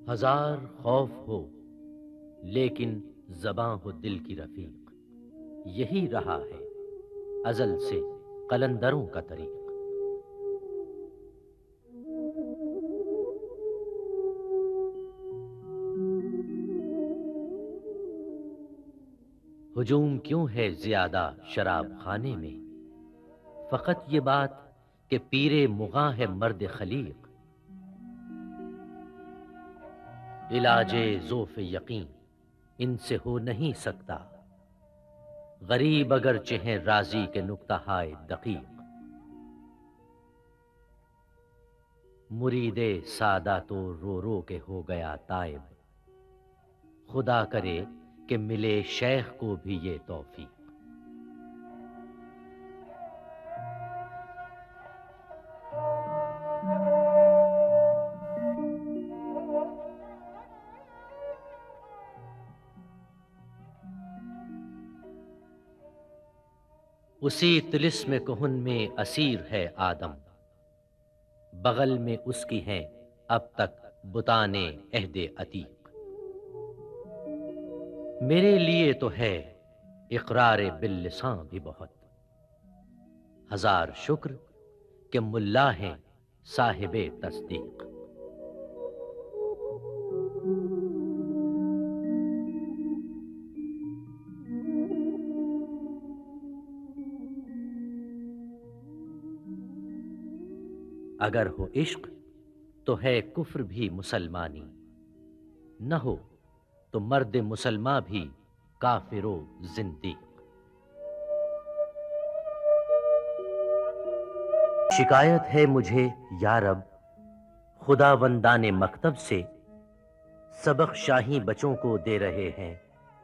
हजार खौफ हो लेकिन ज़बां हो दिल की रफ़ीक, यही रहा है अज़ल से कलंदरों का तरीक़। हुजूम क्यों है ज़्यादा शराब खाने में, फ़क़त ये बात कि पीरे मुग़ां है मर्द खलीक़। इलाजे ज़ोफ़ यकीन इनसे हो नहीं सकता, गरीब अगर चेहें राज़ी के नुक्ता हाय दक़ीक़। मुरीदे सादा तो रो रो के हो गया ताइब, खुदा करे कि मिले शेख को भी ये तौफीक। उसी तिलिस्म कुहन में असीर है आदम, बगल में उसकी हैं अब तक बुताने अहदे अतीक। मेरे लिए तो है इक़रार बिल्लिसां भी बहुत, हजार शुक्र कि मुल्ला हैं साहिबे तस्दीक। अगर हो इश्क तो है कुफ्र भी मुसलमानी, न हो तो मर्द मुसलमान भी काफिरो जिंदीक। शिकायत है मुझे या रब खुदावंदाने मकतब से, सबक शाही बच्चों को दे रहे हैं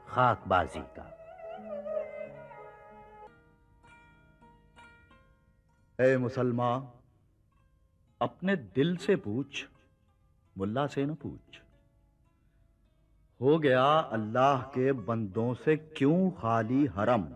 खाकबाजी का। ए मुसलमान, अपने दिल से पूछ, मुल्ला से न पूछ। हो गया अल्लाह के बंदों से क्यों खाली हरम।